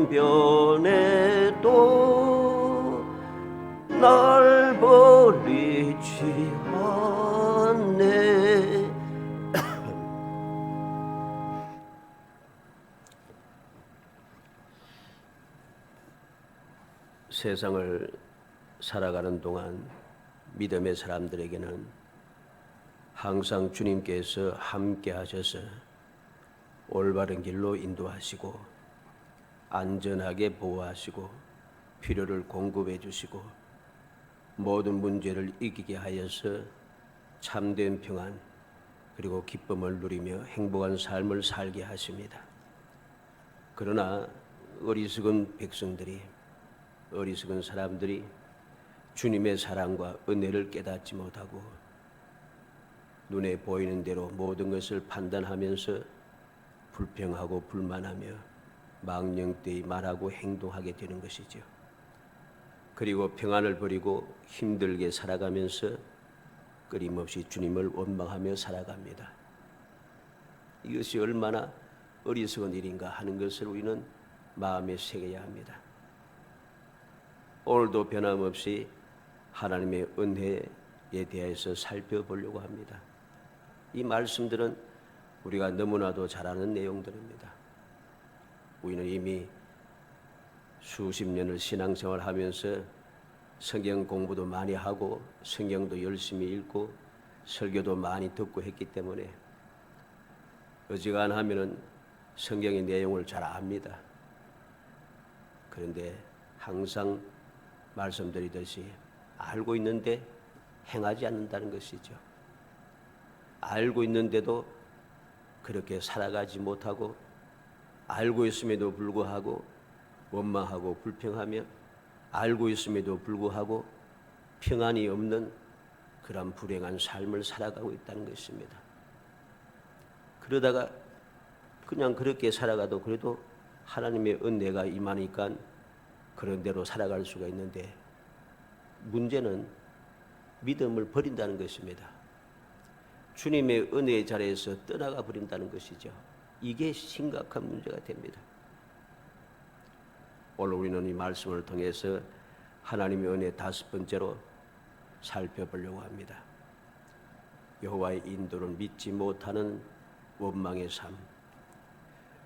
변해도 날 버리지 않네. 세상을 살아가는 동안 믿음의 사람들에게는 항상 주님께서 함께 하셔서 올바른 길로 인도하시고 안전하게 보호하시고 필요를 공급해 주시고 모든 문제를 이기게 하여서 참된 평안 그리고 기쁨을 누리며 행복한 삶을 살게 하십니다. 그러나 어리석은 백성들이, 어리석은 사람들이 주님의 사랑과 은혜를 깨닫지 못하고 눈에 보이는 대로 모든 것을 판단하면서 불평하고 불만하며 망령되이 말하고 행동하게 되는 것이죠. 그리고 평안을 버리고 힘들게 살아가면서 끊임없이 주님을 원망하며 살아갑니다. 이것이 얼마나 어리석은 일인가 하는 것을 우리는 마음에 새겨야 합니다. 오늘도 변함없이 하나님의 은혜에 대해서 살펴보려고 합니다. 이 말씀들은 우리가 너무나도 잘 아는 내용들입니다. 우리는 이미 수십 년을 신앙생활 하면서 성경 공부도 많이 하고 성경도 열심히 읽고 설교도 많이 듣고 했기 때문에 어지간하면은 성경의 내용을 잘 압니다. 그런데 항상 말씀드리듯이 알고 있는데 행하지 않는다는 것이죠. 알고 있는데도 그렇게 살아가지 못하고 알고 있음에도 불구하고 원망하고 불평하며 알고 있음에도 불구하고 평안이 없는 그런 불행한 삶을 살아가고 있다는 것입니다. 그러다가 그냥 그렇게 살아가도 그래도 하나님의 은혜가 임하니까 그런 대로 살아갈 수가 있는데 문제는 믿음을 버린다는 것입니다. 주님의 은혜의 자리에서 떠나가 버린다는 것이죠. 이게 심각한 문제가 됩니다. 오늘 우리는 이 말씀을 통해서 하나님의 은혜 다섯 번째로 살펴보려고 합니다. 여호와의 인도를 믿지 못하는 원망의 삶.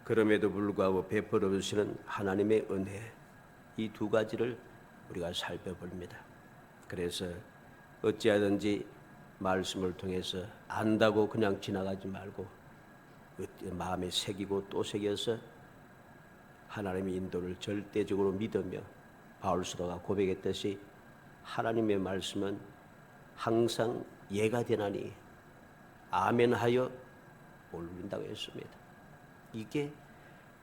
그럼에도 불구하고 베풀어 주시는 하나님의 은혜. 이 두 가지를 우리가 살펴봅니다. 그래서 어찌하든지 말씀을 통해서 안다고 그냥 지나가지 말고 마음에 새기고 또 새겨서 하나님의 인도를 절대적으로 믿으며 바울 사도가 고백했듯이 하나님의 말씀은 항상 예가 되나니 아멘하여 올린다고 했습니다. 이게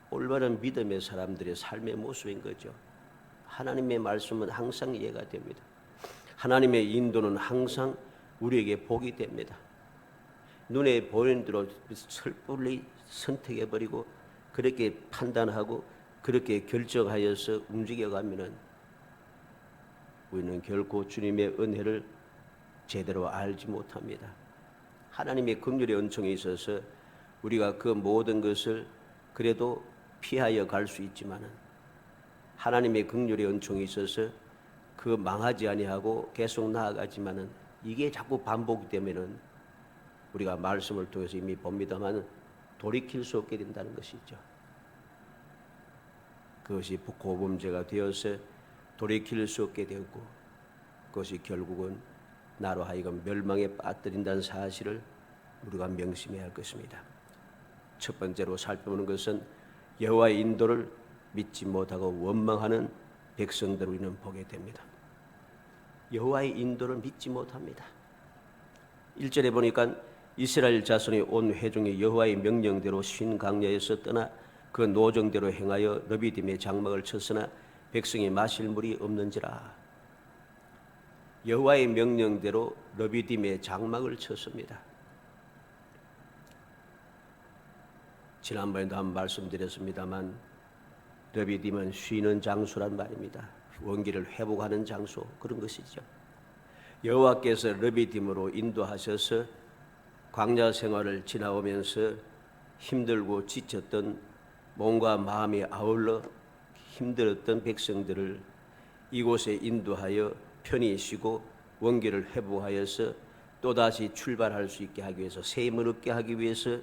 올바른 믿음의 사람들의 삶의 모습인 거죠. 하나님의 말씀은 항상 예가 됩니다. 하나님의 인도는 항상 우리에게 복이 됩니다. 눈에 보이는 대로 섣불리 선택해버리고 그렇게 판단하고 그렇게 결정하여서 움직여가면은 우리는 결코 주님의 은혜를 제대로 알지 못합니다. 하나님의 긍휼의 은총에 있어서 우리가 그 모든 것을 그래도 피하여 갈 수 있지만은 하나님의 긍휼의 은총에 있어서 그 망하지 아니하고 계속 나아가지만은 이게 자꾸 반복되면은 우리가 말씀을 통해서 이미 봅니다만 돌이킬 수 없게 된다는 것이죠. 그것이 고범죄가 되어서 돌이킬 수 없게 되었고 그것이 결국은 나로 하여금 멸망에 빠뜨린다는 사실을 우리가 명심해야 할 것입니다. 첫 번째로 살펴보는 것은 여호와의 인도를 믿지 못하고 원망하는 백성들을 우리는 보게 됩니다. 여호와의 인도를 믿지 못합니다. 1절에 보니까 이스라엘 자손이 온 회중이 여호와의 명령대로 쉰 강야에서 떠나 그 노정대로 행하여 르비딤의 장막을 쳤으나 백성이 마실 물이 없는지라. 여호와의 명령대로 르비딤의 장막을 쳤습니다. 지난번에도 한번 말씀드렸습니다만 르비딤은 쉬는 장소란 말입니다. 원기를 회복하는 장소, 그런 것이죠. 여호와께서 르비딤으로 인도하셔서 광야 생활을 지나오면서 힘들고 지쳤던 몸과 마음이 아울러 힘들었던 백성들을 이곳에 인도하여 편히 쉬고 원기를 회복하여서 또다시 출발할 수 있게 하기 위해서, 새 힘을 얻게 하기 위해서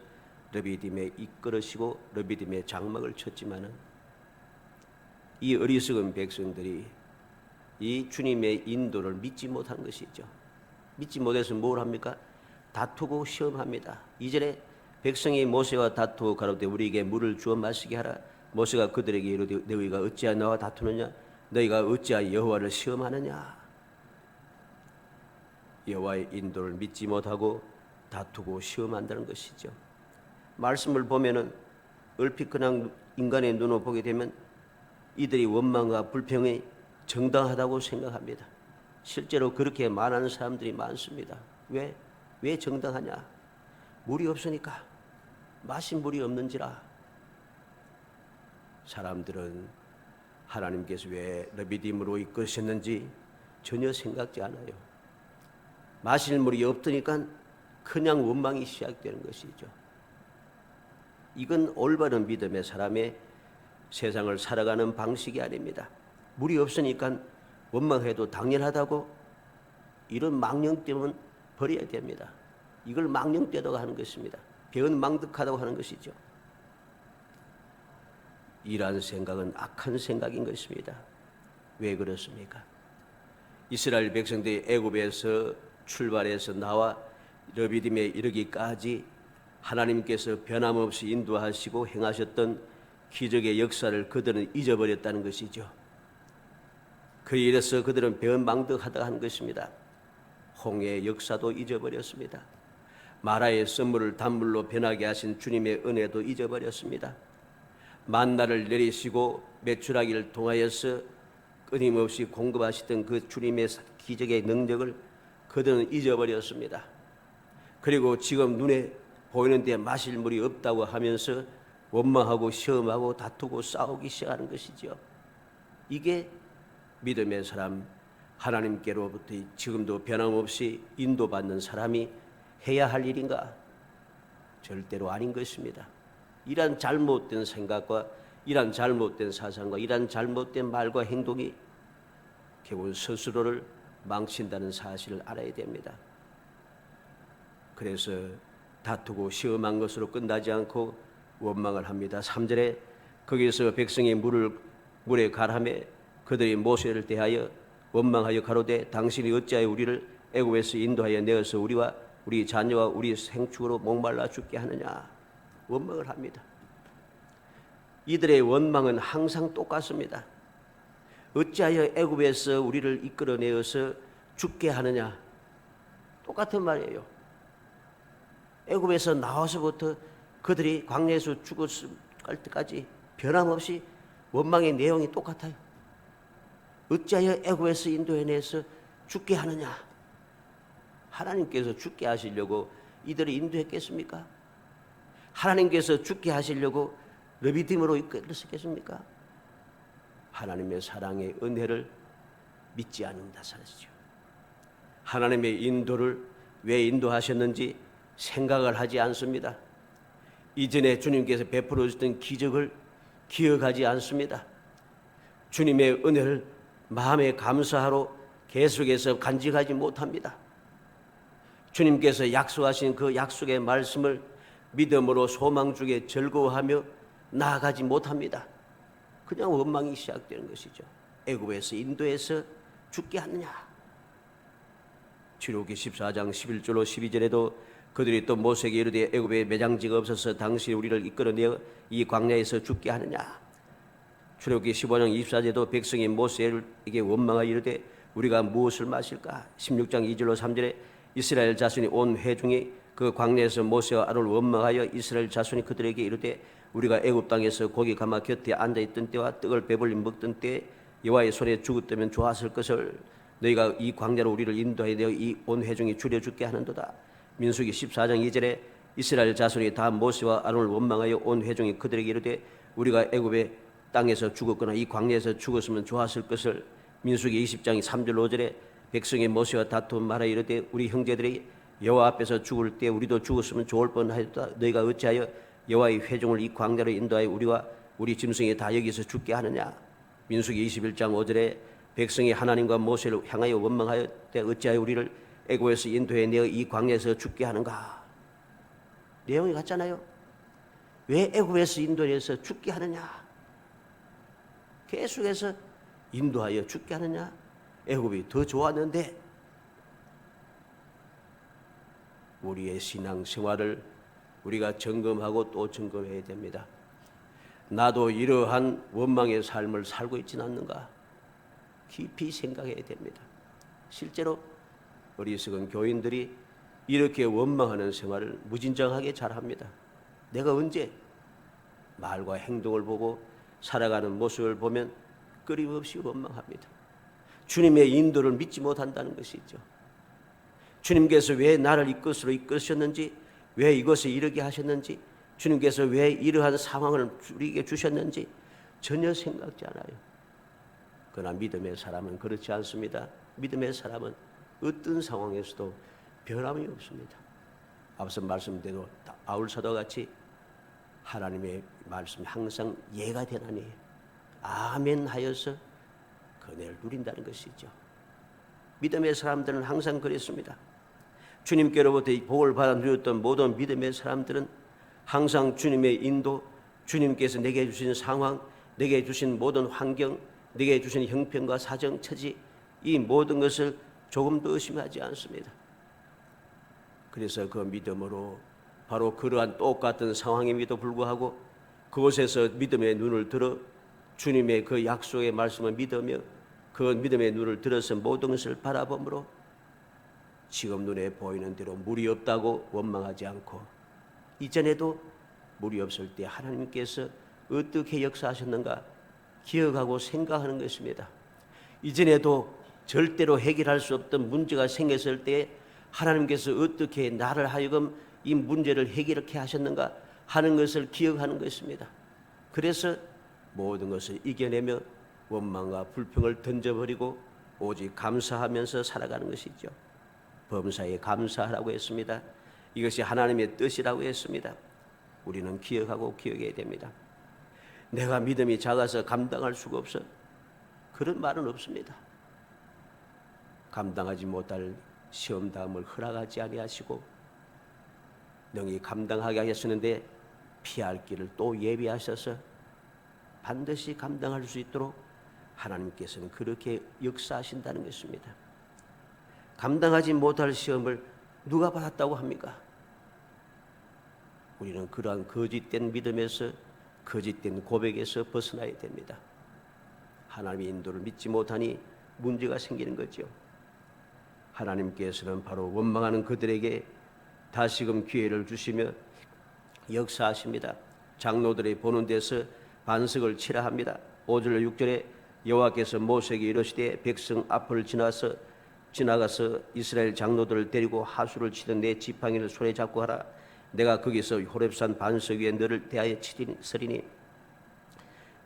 르비딤에 이끌으시고 르비딤의 장막을 쳤지만은 이 어리석은 백성들이 이 주님의 인도를 믿지 못한 것이죠. 믿지 못해서 뭘 합니까? 다투고 시험합니다. 이전에 백성이 모세와 다투고 가로되 우리에게 물을 주어 마시게 하라. 모세가 그들에게 이르되 너희가 어찌하여 나와 다투느냐? 너희가 어찌하여 여호와를 시험하느냐? 여호와의 인도를 믿지 못하고 다투고 시험한다는 것이죠. 말씀을 보면은 얼핏 그냥 인간의 눈으로 보게 되면 이들이 원망과 불평이 정당하다고 생각합니다. 실제로 그렇게 말하는 사람들이 많습니다. 왜 정당하냐? 물이 없으니까. 마신 물이 없는지라. 사람들은 하나님께서 왜 르비딤으로 이끄셨는지 전혀 생각지 않아요. 마실 물이 없으니까 그냥 원망이 시작되는 것이죠. 이건 올바른 믿음의 사람의 세상을 살아가는 방식이 아닙니다. 물이 없으니까 원망해도 당연하다고 이런 망령됨은 버려야 됩니다. 이걸 망령되다고 하는 것입니다. 배은망덕하다고 하는 것이죠. 이러한 생각은 악한 생각인 것입니다. 왜 그렇습니까? 이스라엘 백성들이 애굽에서 출발해서 나와 르비딤에 이르기까지 하나님께서 변함없이 인도하시고 행하셨던 기적의 역사를 그들은 잊어버렸다는 것이죠. 그에 이래서 그들은 배은망덕하다 하는 것입니다. 홍해의 역사도 잊어버렸습니다. 마라의 썰물을 단물로 변하게 하신 주님의 은혜도 잊어버렸습니다. 만나를 내리시고 메추라기를 통하여서 끊임없이 공급하시던 그 주님의 기적의 능력을 그들은 잊어버렸습니다. 그리고 지금 눈에 보이는데 마실 물이 없다고 하면서 원망하고 시험하고 다투고 싸우기 시작하는 것이죠. 이게 믿음의 사람, 하나님께로부터 지금도 변함없이 인도받는 사람이 해야 할 일인가? 절대로 아닌 것입니다. 이러한 잘못된 생각과 이러한 잘못된 사상과 이러한 잘못된 말과 행동이 결국 스스로를 망친다는 사실을 알아야 됩니다. 그래서 다투고 시험한 것으로 끝나지 않고 원망을 합니다. 3절에 거기서 백성이 물에 가라매 그들이 모세를 대하여 원망하여 가로되 당신이 어찌하여 우리를 애굽에서 인도하여 내어서 우리와 우리 자녀와 우리 생축으로 목말라 죽게 하느냐. 원망을 합니다. 이들의 원망은 항상 똑같습니다. 어찌하여 애굽에서 우리를 이끌어내어서 죽게 하느냐. 똑같은 말이에요. 애굽에서 나와서부터 그들이 광야에서 죽었을 때까지 변함없이 원망의 내용이 똑같아요. 어찌하여 애굽에서 인도해내서 죽게 하느냐. 하나님께서 죽게 하시려고 이들을 인도했겠습니까? 하나님께서 죽게 하시려고 르비딤으로 이끌었겠습니까? 하나님의 사랑의 은혜를 믿지 않는다 사실이죠. 하나님의 인도를 왜 인도하셨는지 생각을 하지 않습니다. 이전에 주님께서 베풀어 주셨던 기적을 기억하지 않습니다. 주님의 은혜를 마음에 감사하러 계속해서 간직하지 못합니다. 주님께서 약속하신 그 약속의 말씀을 믿음으로 소망 중에 즐거워하며 나아가지 못합니다. 그냥 원망이 시작되는 것이죠. 애굽에서 인도해서 죽게 하느냐. 출애굽기 14장 11절로 12절에도 그들이 또 모세에게 이르되 애굽에 매장지가 없어서 당신이 우리를 이끌어내어 이 광야에서 죽게 하느냐. 출애굽기 15장 24절에도 백성이 모세에게 원망하여 이르되 우리가 무엇을 마실까. 16장 2절로 3절에 이스라엘 자손이 온 회중이 그 광야에서 모세와 아론을 원망하여 이스라엘 자손이 그들에게 이르되 우리가 애굽 땅에서 고기 가마 곁에 앉아있던 때와 떡을 배불리 먹던 때에 여호와의 손에 죽었다면 좋았을 것을 너희가 이 광야로 우리를 인도하여 내어 이 온 회중이 줄여 죽게 하는도다. 민수기 14장 2절에 이스라엘 자손이 다 모세와 아론을 원망하여 온 회중이 그들에게 이르되 우리가 애굽의 땅에서 죽었거나 이 광야에서 죽었으면 좋았을 것을. 민수기 20장 3절 5절에 백성이 모세와 다투어 말하여 이르되 우리 형제들이 여호와 앞에서 죽을 때 우리도 죽었으면 좋을 뻔하였다. 너희가 어찌하여 여호와의 회중을 이 광야로 인도하여 우리와 우리 짐승이 다 여기서 죽게 하느냐? 민수기 21장 5절에 백성이 하나님과 모세를 향하여 원망하였되 어찌하여 우리를 애굽에서 인도해 내어 이 광야에서 죽게 하는가? 내용이 같잖아요. 왜 애굽에서 인도해서 죽게 하느냐? 계속해서 인도하여 죽게 하느냐? 애굽이 더 좋았는데. 우리의 신앙 생활을 우리가 점검하고 또 점검해야 됩니다. 나도 이러한 원망의 삶을 살고 있지는 않는가? 깊이 생각해야 됩니다. 실제로 어리석은 교인들이 이렇게 원망하는 생활을 무진장하게 잘합니다. 내가 언제 말과 행동을 보고 살아가는 모습을 보면 끊임없이 원망합니다. 주님의 인도를 믿지 못한다는 것이죠. 주님께서 왜 나를 이것으로 이끄셨는지, 왜 이것을 이르게 하셨는지, 주님께서 왜 이러한 상황을 우리에게 주셨는지 전혀 생각지 않아요. 그러나 믿음의 사람은 그렇지 않습니다. 믿음의 사람은 어떤 상황에서도 변함이 없습니다. 앞서 말씀대로 바울 사도같이 하나님의 말씀이 항상 예가 되나니 아멘 하여서 그네를 누린다는 것이죠. 믿음의 사람들은 항상 그랬습니다. 주님께로부터 복을 받아 누렸던 모든 믿음의 사람들은 항상 주님의 인도, 주님께서 내게 주신 상황, 내게 주신 모든 환경, 내게 주신 형편과 사정, 처지, 이 모든 것을 조금도 의심하지 않습니다. 그래서 그 믿음으로 바로 그러한 똑같은 상황임에도 불구하고 그곳에서 믿음의 눈을 들어 주님의 그 약속의 말씀을 믿으며 그 믿음의 눈을 들어서 모든 것을 바라보므로 지금 눈에 보이는 대로 물이 없다고 원망하지 않고 이전에도 물이 없을 때 하나님께서 어떻게 역사하셨는가 기억하고 생각하는 것입니다. 이전에도 절대로 해결할 수 없던 문제가 생겼을 때 하나님께서 어떻게 나를 하여금 이 문제를 해결하게 하셨는가 하는 것을 기억하는 것입니다. 그래서 모든 것을 이겨내며 원망과 불평을 던져버리고 오직 감사하면서 살아가는 것이죠. 범사에 감사하라고 했습니다. 이것이 하나님의 뜻이라고 했습니다. 우리는 기억하고 기억해야 됩니다. 내가 믿음이 작아서 감당할 수가 없어. 그런 말은 없습니다. 감당하지 못할 시험다움을 허락하지 아니하시고 능히 감당하게 하셨는데 피할 길을 또 예비하셔서 반드시 감당할 수 있도록 하나님께서는 그렇게 역사하신다는 것입니다. 감당하지 못할 시험을 누가 받았다고 합니까? 우리는 그러한 거짓된 믿음에서 거짓된 고백에서 벗어나야 됩니다. 하나님의 인도를 믿지 못하니 문제가 생기는 거죠. 하나님께서는 바로 원망하는 그들에게 다시금 기회를 주시며 역사하십니다. 장로들이 보는 데서 반석을 치라 합니다. 5절 6절에 여호와께서 모세에게 이르시되 백성 앞을 지나가서 이스라엘 장로들을 데리고 하수를 치던 내 지팡이를 손에 잡고 하라. 내가 거기서 호렙산 반석 위에 너를 대하여 서리니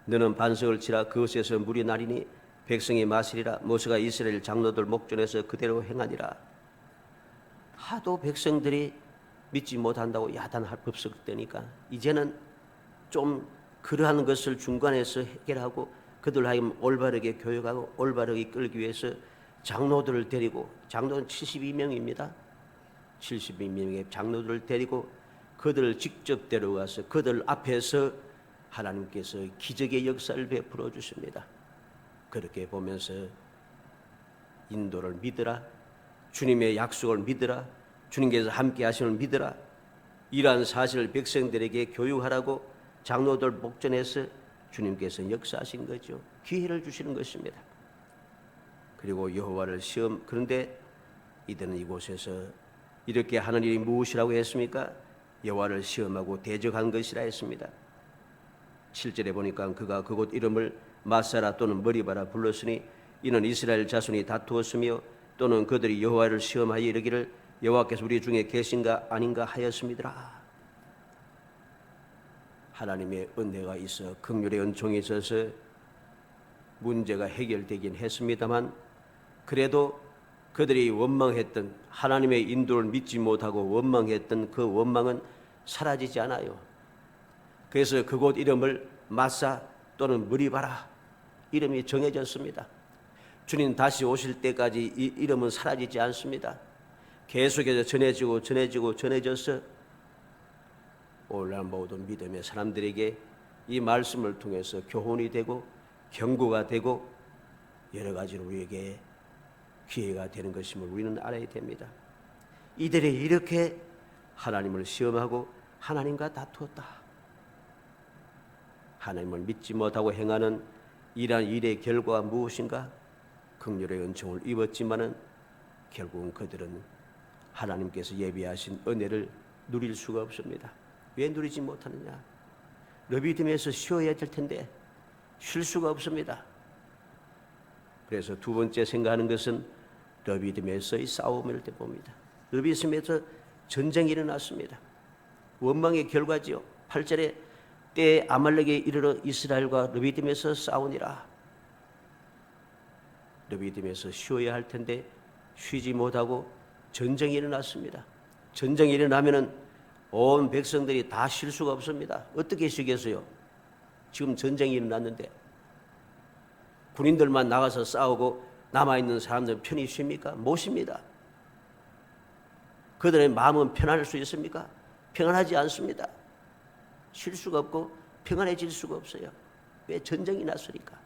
너는 반석을 치라. 그것에서 물이 나리니 백성이 마시리라. 모세가 이스라엘 장로들 목전에서 그대로 행하니라. 하도 백성들이 믿지 못한다고 야단할 법석되니까 이제는 좀 그러한 것을 중간에서 해결하고 그들 하여금 올바르게 교육하고 올바르게 끌기 위해서 장로들을 데리고, 장로는 72명입니다. 72명의 장로들을 데리고 그들을 직접 데려가서 그들 앞에서 하나님께서 기적의 역사를 베풀어 주십니다. 그렇게 보면서 인도를 믿으라, 주님의 약속을 믿으라, 주님께서 함께 하심을 믿으라, 이러한 사실을 백성들에게 교육하라고 장로들 목전에서 주님께서 역사하신 거죠. 기회를 주시는 것입니다. 그리고 여호와를 그런데 이들은 이곳에서 이렇게 하는 일이 무엇이라고 했습니까? 여호와를 시험하고 대적한 것이라 했습니다. 7절에 보니까 그가 그곳 이름을 마사라 또는 머리바라 불렀으니 이는 이스라엘 자손이 다투었으며 또는 그들이 여호와를 시험하여 이르기를 여호와께서 우리 중에 계신가 아닌가 하였습니다. 하나님의 은혜가 있어 긍휼의 은총이 있어서 문제가 해결되긴 했습니다만 그래도 그들이 원망했던 하나님의 인도를 믿지 못하고 원망했던 그 원망은 사라지지 않아요. 그래서 그곳 이름을 마사 또는 무리바라 이름이 정해졌습니다. 주님 다시 오실 때까지 이 이름은 사라지지 않습니다. 계속해서 전해져서 오늘날 모든 믿음의 사람들에게 이 말씀을 통해서 교훈이 되고 경고가 되고 여러 가지로 우리에게 기회가 되는 것임을 우리는 알아야 됩니다. 이들이 이렇게 하나님을 시험하고 하나님과 다투었다. 하나님을 믿지 못하고 행하는 이러한 일의 결과가 무엇인가? 긍휼의 은총을 입었지만은 결국은 그들은 하나님께서 예비하신 은혜를 누릴 수가 없습니다. 왜 누리지 못하느냐? 르비딤에서 쉬어야 될 텐데 쉴 수가 없습니다. 그래서 두 번째 생각하는 것은 르비딤에서의 싸움일 때 봅니다. 르비딤에서 전쟁이 일어났습니다. 원망의 결과지요. 8절에 때에 아말렉에 이르러 이스라엘과 르비딤에서 싸우니라. 르비딤에서 쉬어야 할 텐데 쉬지 못하고 전쟁이 일어났습니다. 전쟁이 일어나면은 온 백성들이 다 쉴 수가 없습니다. 어떻게 쉬겠어요? 지금 전쟁이 일어났는데 군인들만 나가서 싸우고 남아있는 사람들은 편히 쉽니까? 못 쉽니다. 그들의 마음은 편안할 수 있습니까? 평안하지 않습니다. 쉴 수가 없고 평안해질 수가 없어요. 왜? 전쟁이 났으니까.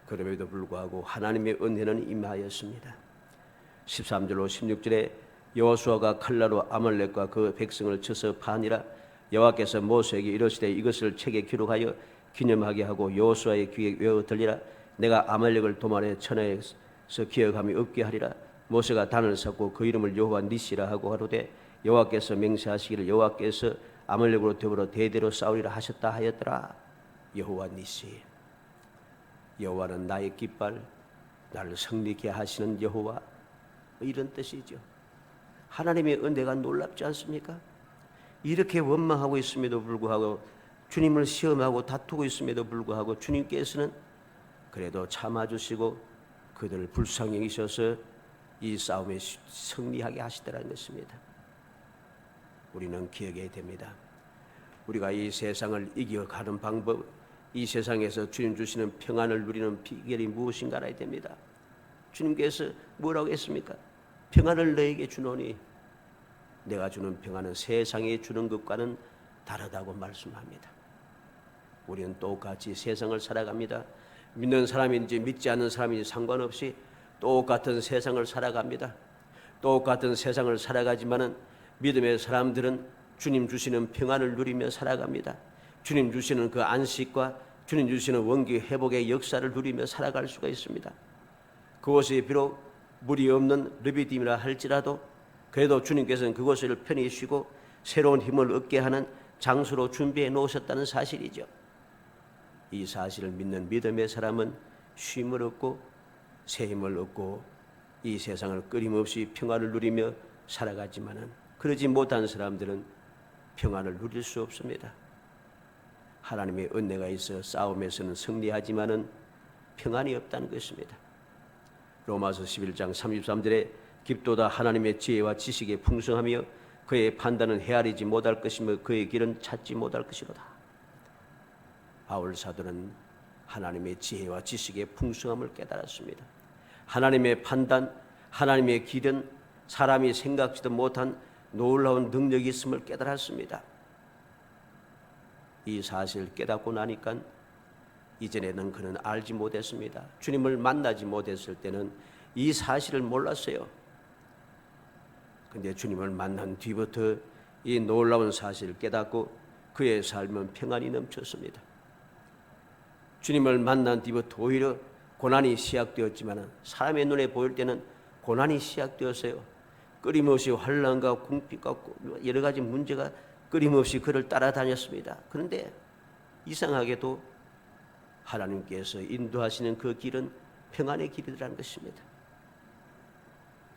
그럼에도 불구하고 하나님의 은혜는 임하였습니다. 13절로 16절에 여호수아가 칼날로 아말렉과 그 백성을 쳐서 파니라. 여호와께서 모세에게 이르시되 이것을 책에 기록하여 기념하게 하고 여호수아의 귀에 외워 들리라. 내가 아말렉을 도만의 천하에서 기억함이 없게 하리라. 모세가 단을 섰고 그 이름을 여호와 니시라 하고 하루되 여호와께서 맹세하시기를 여호와께서 아말렉으로 더불어 대대로 싸우리라 하셨다 하였더라. 여호와 니시. 여호와는 나의 깃발, 나를 승리케 하시는 여호와, 이런 뜻이죠. 하나님의 은혜가 놀랍지 않습니까? 이렇게 원망하고 있음에도 불구하고 주님을 시험하고 다투고 있음에도 불구하고 주님께서는 그래도 참아주시고 그들을 불쌍히 여기셔서 이 싸움에 승리하게 하시더라는 것입니다. 우리는 기억해야 됩니다. 우리가 이 세상을 이겨가는 방법, 이 세상에서 주님 주시는 평안을 누리는 비결이 무엇인가 알아야 됩니다. 주님께서 뭐라고 했습니까? 평안을 너에게 주노니 내가 주는 평안은 세상에 주는 것과는 다르다고 말씀합니다. 우리는 똑같이 세상을 살아갑니다. 믿는 사람인지 믿지 않는 사람인지 상관없이 똑같은 세상을 살아갑니다. 똑같은 세상을 살아가지만은 믿음의 사람들은 주님 주시는 평안을 누리며 살아갑니다. 주님 주시는 그 안식과 주님 주시는 원기 회복의 역사를 누리며 살아갈 수가 있습니다. 그곳이 비록 물이 없는 르비딤이라 할지라도 그래도 주님께서는 그곳을 편히 쉬고 새로운 힘을 얻게 하는 장소로 준비해 놓으셨다는 사실이죠. 이 사실을 믿는 믿음의 사람은 쉼을 얻고 새 힘을 얻고 이 세상을 끊임없이 평안을 누리며 살아가지만은 그러지 못한 사람들은 평안을 누릴 수 없습니다. 하나님의 은혜가 있어 싸움에서는 승리하지만은 평안이 없다는 것입니다. 로마서 11장 33절에 깊도다 하나님의 지혜와 지식에 풍성하며 그의 판단은 헤아리지 못할 것이며 그의 길은 찾지 못할 것이로다. 바울 사도는 하나님의 지혜와 지식의 풍성함을 깨달았습니다. 하나님의 판단, 하나님의 길은 사람이 생각지도 못한 놀라운 능력이 있음을 깨달았습니다. 이 사실을 깨닫고 나니까 이전에는 그는 알지 못했습니다. 주님을 만나지 못했을 때는 이 사실을 몰랐어요. 그런데 주님을 만난 뒤부터 이 놀라운 사실을 깨닫고 그의 삶은 평안이 넘쳤습니다. 주님을 만난 뒤부터 오히려 고난이 시작되었지만 사람의 눈에 보일 때는 고난이 시작되었어요. 끊임없이 환난과 궁핍과 여러 가지 문제가 끊임없이 그를 따라다녔습니다. 그런데 이상하게도 하나님께서 인도하시는 그 길은 평안의 길이라는 것입니다.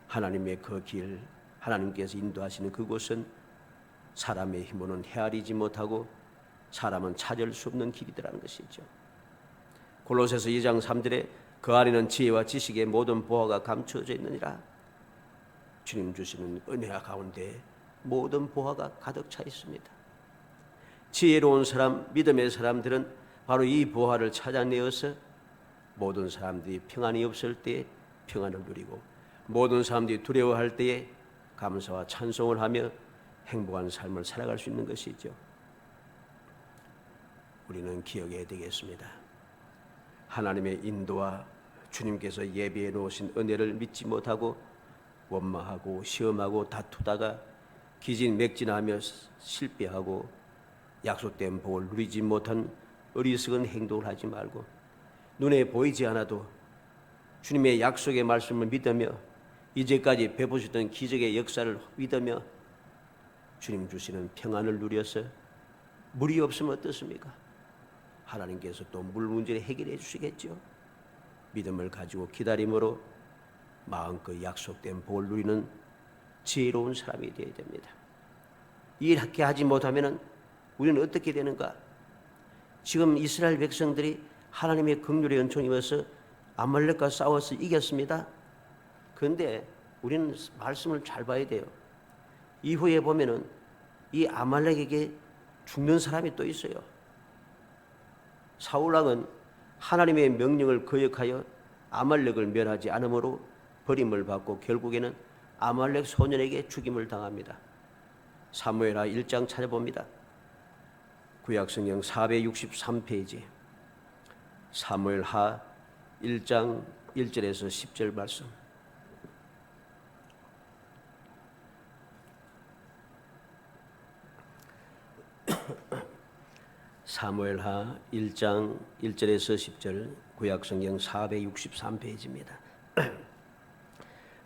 하나님의 그 길, 하나님께서 인도하시는 그곳은 사람의 힘으로는 헤아리지 못하고 사람은 찾을 수 없는 길이라는 것이죠. 골로새서 2장 3절에 그 안에는 지혜와 지식의 모든 보화가 감춰져 있느니라. 주님 주시는 은혜와 가운데 모든 보화가 가득 차 있습니다. 지혜로운 사람, 믿음의 사람들은 바로 이 보화를 찾아내어서 모든 사람들이 평안이 없을 때에 평안을 누리고 모든 사람들이 두려워할 때에 감사와 찬송을 하며 행복한 삶을 살아갈 수 있는 것이죠. 우리는 기억해야 되겠습니다. 하나님의 인도와 주님께서 예비해 놓으신 은혜를 믿지 못하고 원망하고 시험하고 다투다가 기진맥진하며 실패하고 약속된 복을 누리지 못한 어리석은 행동을 하지 말고 눈에 보이지 않아도 주님의 약속의 말씀을 믿으며 이제까지 베푸셨던 기적의 역사를 믿으며 주님 주시는 평안을 누려서 물이 없으면 어떻습니까? 하나님께서 또 물 문제를 해결해 주시겠죠. 믿음을 가지고 기다림으로 마음껏 약속된 복을 누리는 지혜로운 사람이 되어야 됩니다. 이렇게 하지 못하면 우리는 어떻게 되는가? 지금 이스라엘 백성들이 하나님의 긍휼의 은총이 와서 아말렉과 싸워서 이겼습니다. 그런데 우리는 말씀을 잘 봐야 돼요. 이후에 보면은 이 아말렉에게 죽는 사람이 또 있어요. 사울왕은 하나님의 명령을 거역하여 아말렉을 멸하지 않으므로 버림을 받고 결국에는 아말렉 소년에게 죽임을 당합니다. 사무엘하 1장 찾아봅니다. 구약성경 463페이지 사무엘하 1장 1절에서 10절 말씀. 사무엘하 1장 1절에서 10절 구약성경 463페이지입니다.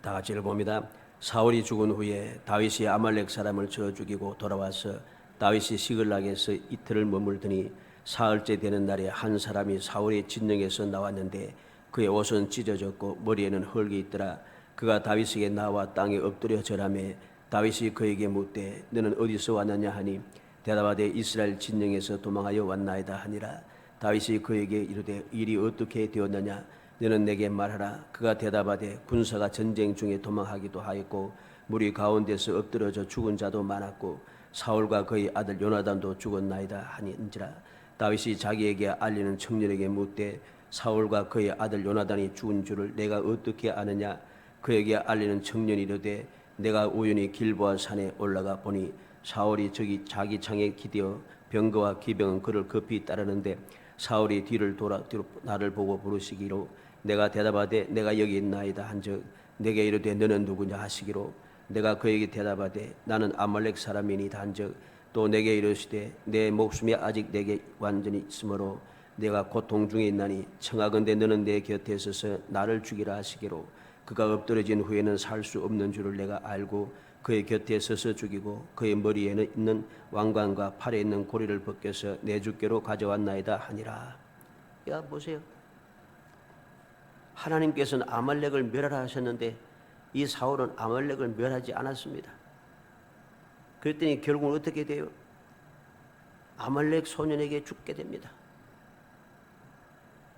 다 같이 읽어봅니다. 사울이 죽은 후에 다윗이 아말렉 사람을 쳐 죽이고 돌아와서 다윗이 시글락에서 이틀을 머물더니 사흘째 되는 날에 한 사람이 사울의 진영에서 나왔는데 그의 옷은 찢어졌고 머리에는 흙이 있더라. 그가 다윗에게 나와 땅에 엎드려 절하매 다윗이 그에게 묻되 너는 어디서 왔느냐 하니 대답하되 이스라엘 진영에서 도망하여 왔나이다 하니라. 다윗이 그에게 이르되 일이 어떻게 되었느냐 너는 내게 말하라. 그가 대답하되 군사가 전쟁 중에 도망하기도 하였고 무리 가운데서 엎드려져 죽은 자도 많았고 사울과 그의 아들 요나단도 죽었나이다 하니인지라. 다윗이 자기에게 알리는 청년에게 묻되 사울과 그의 아들 요나단이 죽은 줄을 내가 어떻게 아느냐. 그에게 알리는 청년이 이르되 내가 우연히 길보아 산에 올라가 보니 사울이 저기 자기 창에 기대어 병거와 기병은 그를 급히 따르는데 사울이 뒤로 나를 보고 부르시기로 내가 대답하되 내가 여기 있나이다 한즉 내게 이르되 너는 누구냐 하시기로 내가 그에게 대답하되 나는 아말렉 사람이니이다 한즉 또 내게 이르시되 내 목숨이 아직 내게 완전히 있으므로 내가 고통 중에 있나니 청하건대 너는 내 곁에 서서 나를 죽이라 하시기로 그가 엎드러진 후에는 살 수 없는 줄을 내가 알고 그의 곁에 서서 죽이고 그의 머리에는 있는 왕관과 팔에 있는 고리를 벗겨서 내 주께로 가져왔나이다 하니라. 야 보세요. 하나님께서는 아말렉을 멸하라 하셨는데 이 사울은 아말렉을 멸하지 않았습니다. 그랬더니 결국은 어떻게 돼요? 아말렉 소년에게 죽게 됩니다.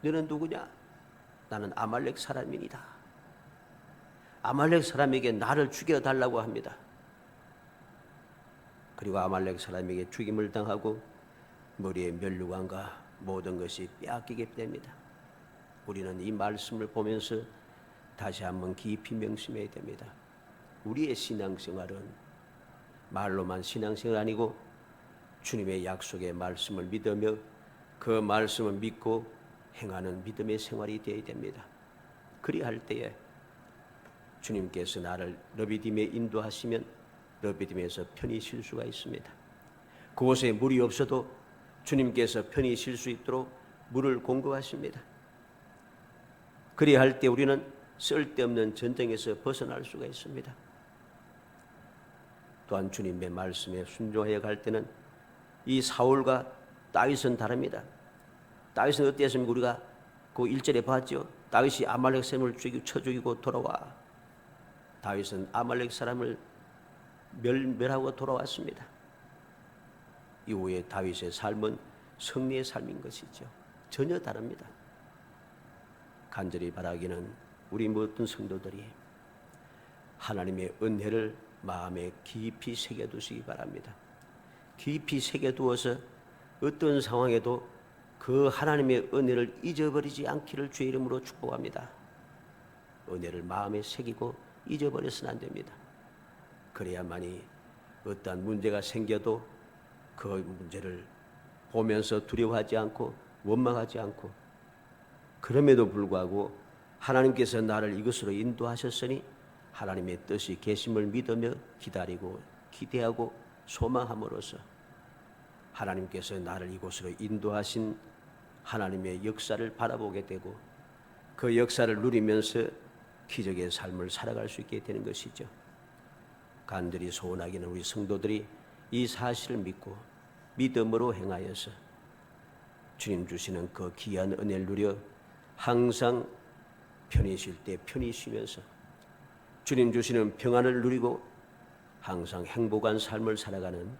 너는 누구냐? 나는 아말렉 사람이니다. 아말렉 사람에게 나를 죽여달라고 합니다. 그리고 아말렉 사람에게 죽임을 당하고 머리에 면류관과 모든 것이 빼앗기게 됩니다. 우리는 이 말씀을 보면서 다시 한번 깊이 명심해야 됩니다. 우리의 신앙생활은 말로만 신앙생활 아니고 주님의 약속의 말씀을 믿으며 그 말씀을 믿고 행하는 믿음의 생활이 되어야 됩니다. 그리할 때에 주님께서 나를 르비딤에 인도하시면 르비딤에서 편히 쉴 수가 있습니다. 그곳에 물이 없어도 주님께서 편히 쉴 수 있도록 물을 공급하십니다. 그리할 때 우리는 쓸데없는 전쟁에서 벗어날 수가 있습니다. 또한 주님의 말씀에 순종하여 갈 때는 이 사울과 다윗은 다릅니다. 다윗은 어땠습니까? 우리가 그 1절에 봤죠. 다윗이 아말렉 사람을 쳐 죽이고 돌아와. 다윗은 아말렉 사람을 멸하고 돌아왔습니다. 이후에 다윗의 삶은 승리의 삶인 것이죠. 전혀 다릅니다. 간절히 바라기는 우리 모든 성도들이 하나님의 은혜를 마음에 깊이 새겨두시기 바랍니다. 깊이 새겨두어서 어떤 상황에도 그 하나님의 은혜를 잊어버리지 않기를 주의 이름으로 축복합니다. 은혜를 마음에 새기고 잊어버려서는 안 됩니다. 그래야만이 어떠한 문제가 생겨도 그 문제를 보면서 두려워하지 않고 원망하지 않고, 그럼에도 불구하고 하나님께서 나를 이것으로 인도하셨으니 하나님의 뜻이 계심을 믿으며 기다리고 기대하고 소망함으로써 하나님께서 나를 이곳으로 인도하신 하나님의 역사를 바라보게 되고 그 역사를 누리면서 기적의 삶을 살아갈 수 있게 되는 것이죠. 간절히 소원하기는 우리 성도들이 이 사실을 믿고 믿음으로 행하여서 주님 주시는 그 귀한 은혜를 누려 항상 편히 쉴 때 편히 쉬면서 주님 주시는 평안을 누리고 항상 행복한 삶을 살아가는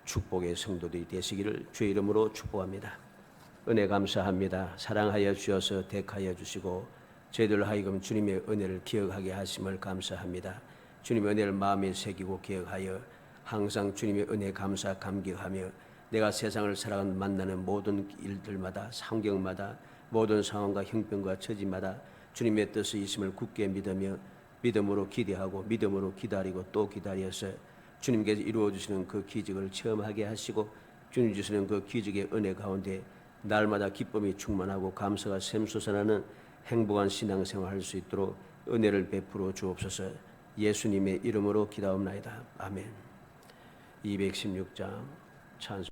축복의 성도들이 되시기를 주의 이름으로 축복합니다. 은혜 감사합니다. 사랑하여 주셔서 택하여 주시고 저희들 하여금 주님의 은혜를 기억하게 하심을 감사합니다. 주님의 은혜를 마음에 새기고 기억하여 항상 주님의 은혜 감사 감격하며 내가 세상을 살아가는 만나는 모든 일들마다 상경마다 모든 상황과 형편과 처지마다 주님의 뜻의 있음을 굳게 믿으며 믿음으로 기대하고 믿음으로 기다리고 또 기다려서 주님께서 이루어주시는 그 기적을 체험하게 하시고 주님 주시는 그 기적의 은혜 가운데 날마다 기쁨이 충만하고 감사가 샘솟아나는 행복한 신앙생활 할 수 있도록 은혜를 베풀어 주옵소서. 예수님의 이름으로 기도하옵나이다. 아멘. 216장 찬송